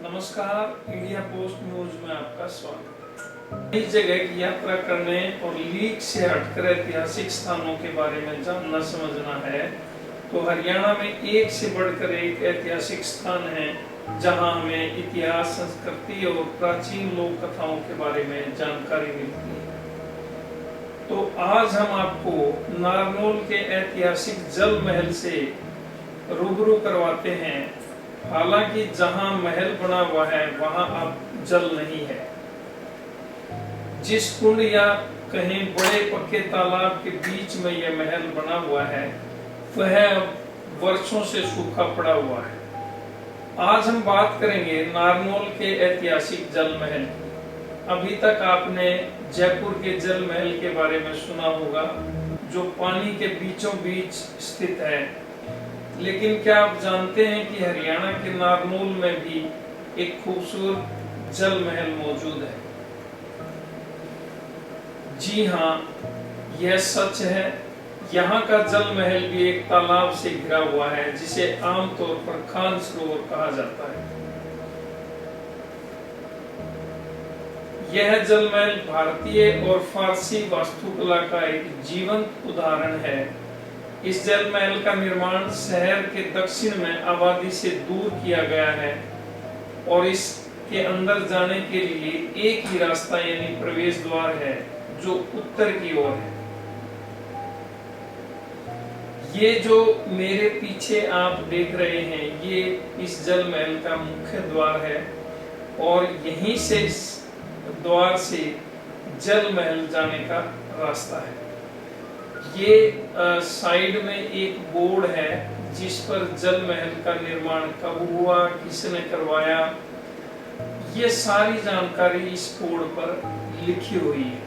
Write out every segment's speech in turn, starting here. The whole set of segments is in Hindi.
नमस्कार, इंडिया पोस्ट न्यूज में आपका स्वागत। नई जगह की यात्रा करने और लीक से हटकर ऐतिहासिक स्थानों के बारे में जानना समझना है तो हरियाणा में एक से बढ़कर एक ऐतिहासिक स्थान है जहां हमें इतिहास, संस्कृति और प्राचीन लोक कथाओं के बारे में जानकारी मिलती है। तो आज हम आपको नारनौल के ऐतिहासिक जल महल से रूबरू करवाते हैं। हालांकि जहां महल बना हुआ है वहां अब जल नहीं है। जिस कुंड या कहीं बड़े पक्के तालाब के बीच में यह महल बना हुआ है वह अब वर्षों से सूखा पड़ा हुआ है। आज हम बात करेंगे नारनौल के ऐतिहासिक जल महल की। अभी तक आपने जयपुर के जल महल के बारे में सुना होगा जो पानी के बीचों बीच स्थित है, लेकिन क्या आप जानते हैं कि हरियाणा के नारनौल में भी एक खूबसूरत जल महल मौजूद है। जी हाँ, यह सच है। यहाँ का जल महल भी एक तालाब से घिरा हुआ है जिसे आमतौर पर खान सरोवर कहा जाता है। यह जल महल भारतीय और फारसी वास्तुकला का एक जीवंत उदाहरण है। इस जल महल का निर्माण शहर के दक्षिण में आबादी से दूर किया गया है और इसके अंदर जाने के लिए एक ही रास्ता यानी प्रवेश द्वार है जो उत्तर की ओर है। ये जो मेरे पीछे आप देख रहे हैं ये इस जल महल का मुख्य द्वार है और यहीं से इस द्वार से जल महल जाने का रास्ता है। ये साइड में एक बोर्ड है जिस पर जल महल का निर्माण कब हुआ, किसने करवाया, ये सारी जानकारी इस बोर्ड पर लिखी हुई है।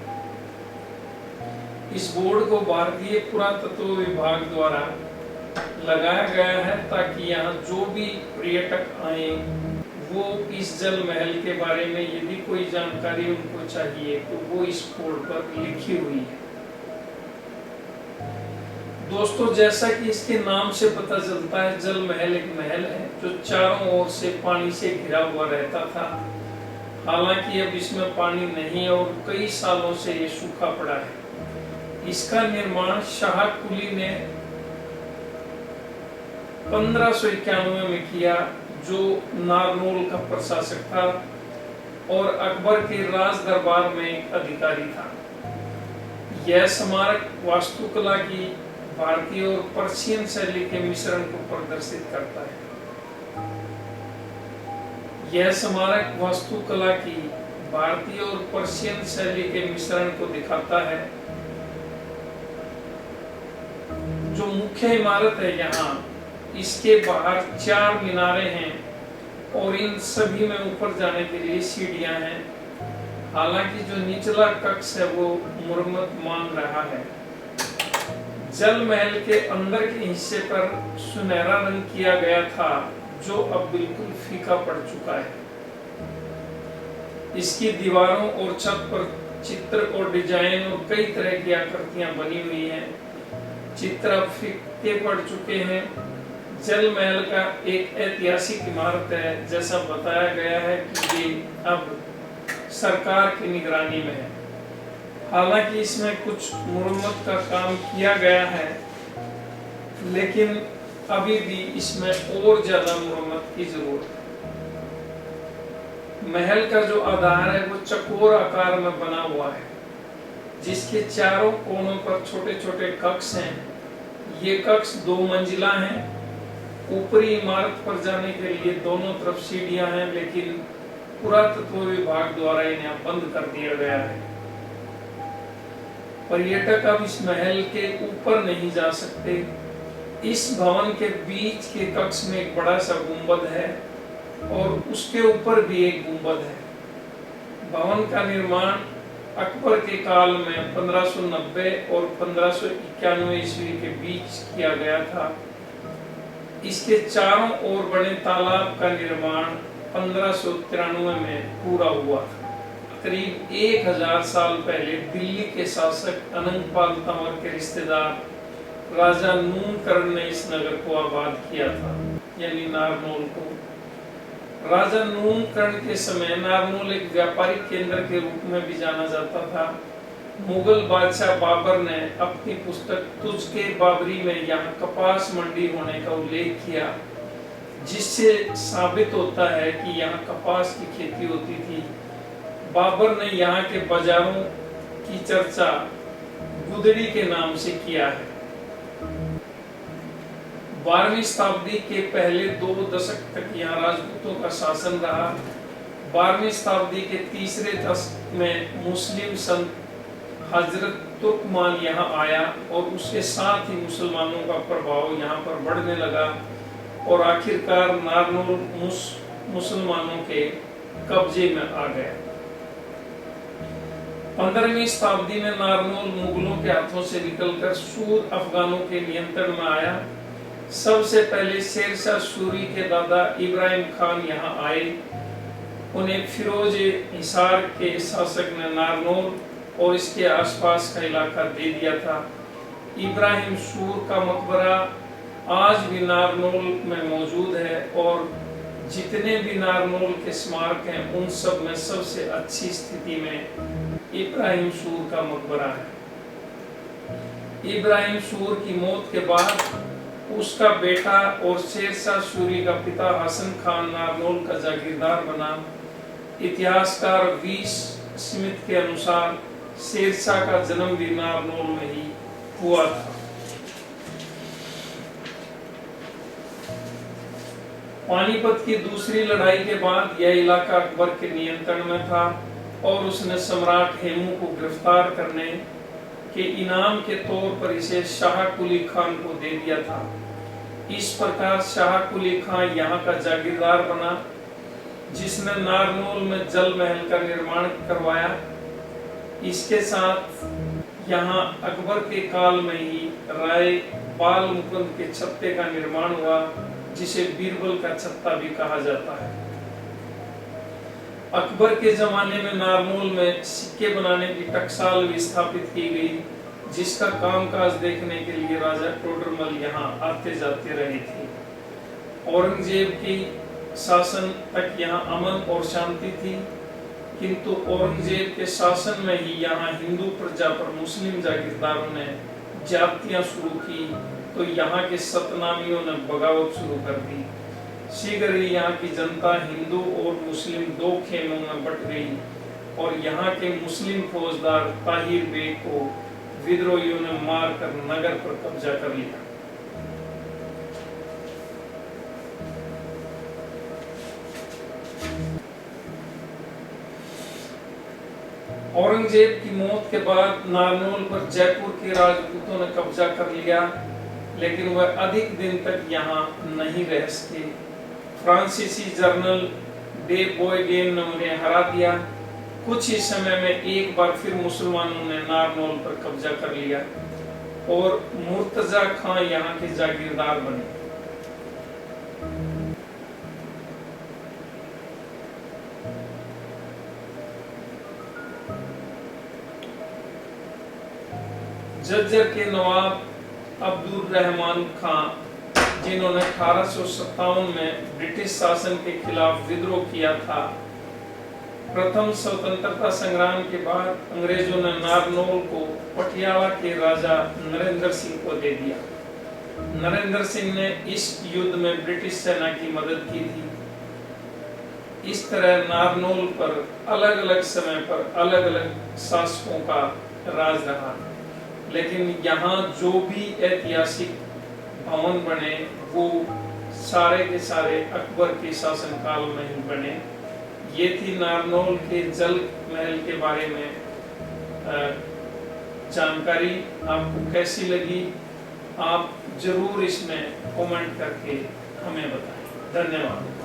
इस बोर्ड को भारतीय पुरातत्व विभाग द्वारा लगाया गया है ताकि यहाँ जो भी पर्यटक आए वो इस जल महल के बारे में यदि कोई जानकारी उनको चाहिए तो वो इस बोर्ड पर लिखी हुई है। दोस्तों, जैसा कि इसके नाम से पता चलता है जल महल एक महल है जो चारों ओर से पानी से घिरा हुआ रहता था। हालांकि अब इसमें पानी नहीं और कई सालों से ये सूखा पड़ा है। इसका निर्माण शाह कुली ने 1591 में किया जो नारनौल का प्रशासक था और अकबर के राज दरबार में एक अधिकारी था। यह स्मारक वास्तुकला की भारतीय और पर्शियन शैली के मिश्रण को प्रदर्शित करता है। यह स्मारक वास्तुकला की भारतीय और पर्शियन शैली के मिश्रण को दिखाता है। जो मुख्य इमारत है यहाँ, इसके बाहर 4 मीनारे हैं और इन सभी में ऊपर जाने के लिए सीढ़ियां हैं। हालांकि जो निचला कक्ष है वो मुरम्मत मांग रहा है। जल महल के अंदर के हिस्से पर सुनहरा रंग किया गया था जो अब बिल्कुल फीका पड़ चुका है। इसकी दीवारों और छत पर चित्र और डिजाइन और कई तरह की आकृतियां बनी हुई हैं। चित्र अब फीके पड़ चुके हैं। जल महल का एक ऐतिहासिक इमारत है, जैसा बताया गया है कि ये अब सरकार की निगरानी में है। हालांकि इसमें कुछ मुरम्मत का काम किया गया है, लेकिन अभी भी इसमें और ज्यादा मुरम्मत की जरूरत है। महल का जो आधार है वो चकोर आकार में बना हुआ है जिसके चारों कोनों पर छोटे छोटे कक्ष हैं। ये कक्ष 2 मंजिला हैं। ऊपरी इमारत पर जाने के लिए दोनों तरफ सीढ़ियां हैं, लेकिन पुरातत्व विभाग द्वारा इन्हें बंद कर दिया गया है। पर्यटक अब इस महल के ऊपर नहीं जा सकते। इस भवन के बीच के कक्ष में एक बड़ा सा गुंबद है और उसके ऊपर भी एक गुंबद है। भवन का निर्माण अकबर के काल में 1590 और 1591 ईस्वी के बीच किया गया था। इसके चारों ओर बने तालाब का निर्माण 1593 में पूरा हुआ था। करीब 1000 साल पहले दिल्ली के शासक अनंगपाल तंवर के रिश्तेदार राजा नूनकरण ने इस नगर को आबाद किया था, यानी नारनौल को। राजा नून कर्ण के समय नारनौल एक व्यापारिक केंद्र के रूप में भी जाना जाता था। मुगल बादशाह बाबर ने अपनी पुस्तक तुझके बाबरी में यहाँ कपास मंडी होने का उल्लेख किया, जिससे साबित होता है कि यहाँ कपास की खेती होती थी। बाबर ने यहाँ के बाजारों की चर्चा गुदड़ी के नाम से किया है। 12वीं शताब्दी के पहले 2 दशक तक यहाँ राजपूतों का शासन रहा। 12वीं शताब्दी के तीसरे दशक में मुस्लिम संत हजरत तुर्कमान यहाँ आया और उसके साथ ही मुसलमानों का प्रभाव यहाँ पर बढ़ने लगा और आखिरकार नारनौल मुसलमानों के कब्जे में आ गया। 15वीं शताब्दी में नारनौल मुगलों के हाथों से निकलकर सूर अफगानों के नियंत्रण में आया। सबसे पहले शेरशाह सूरी के दादा इब्राहिम खान यहाँ आए। उन्हें फिरोज हिसार के शासक ने नारनौल और इसके आसपास का इलाका दे दिया था। इब्राहिम सूर का मकबरा आज भी नारनौल में मौजूद है और जितने भी नारनौल के स्मारक हैं उन सब में सबसे अच्छी स्थिति में इब्राहिम सूर का मकबरा है। इब्राहिम सूर की मौत के बाद उसका बेटा और शेरशाह सूरी का पिता हसन खान नारनौल का जागीरदार बना। इतिहासकार वीस स्मिथ के अनुसार शेरशाह का जन्म भी नारनौल में ही हुआ था। पानीपत की दूसरी लड़ाई के बाद यह इलाका अकबर के नियंत्रण में था और उसने सम्राट हेमू को गिरफ्तार करने के इनाम के तौर पर इसे शाह कुली खान को दे दिया था। इस प्रकार शाह कुली खान यहाँ का जागीरदार बना, जिसने नारनौल में जल महल का निर्माण करवाया। इसके साथ यहाँ अकबर के काल में ही राय बाल मुकुंद के छत्ते का निर्माण हुआ, जिसे बीरबल का छत्ता भी कहा जाता है। अकबर के जमाने में नारनौल में सिक्के बनाने की टकसाल भी स्थापित की गई, जिसका कामकाज देखने के लिए राजा टोडरमल यहाँ आते जाते रहे थे। औरंगजेब की शासन तक यहाँ अमन और शांति थी, किंतु औरंगजेब के शासन में ही यहाँ हिंदू प्रजा पर मुस्लिम जागीरदारों ने ज्यादतियां शुरू की, तो यहाँ के सतनामियों ने बगावत शुरू कर दी। शीघ्र ही यहाँ की जनता हिंदू और मुस्लिम 2 खेमों में बट गई और यहाँ के मुस्लिम फौजदार ताहिर बेग को विद्रोहियों ने मारकर नगर पर कब्जा कर लिया। औरंगजेब की मौत के बाद नारनौल पर जयपुर के राजपूतों ने कब्जा कर लिया, लेकिन वह अधिक दिन तक यहाँ नहीं रह सके। फ्रांसीसी जनरल डे बोयगेन ने उन्हें हरा दिया। कुछ ही समय में एक बार फिर मुसलमानों ने नारनौल पर कब्जा कर लिया और मुर्तजा खां यहाँ के जागीरदार बने। झज्जर के नवाब अब्दुल रहमान खां, जिन्होंने 1857 में ब्रिटिश शासन के खिलाफ विद्रोह किया था, प्रथम स्वतंत्रता संग्राम के बाद अंग्रेजों ने नारनौल को पटियाला के राजा नरेंद्र सिंह को दे दिया। नरेंद्र सिंह ने इस युद्ध में ब्रिटिश सेना की मदद की थी। इस तरह नारनौल पर अलग अलग समय पर अलग अलग शासकों का राज रहा, लेकिन यहाँ जो भी ऐतिहासिक भवन बने वो सारे के सारे अकबर के शासनकाल में ही बने। ये थी नारनौल के जल महल के बारे में जानकारी। आपको कैसी लगी आप जरूर इसमें कमेंट करके हमें बताएं। धन्यवाद।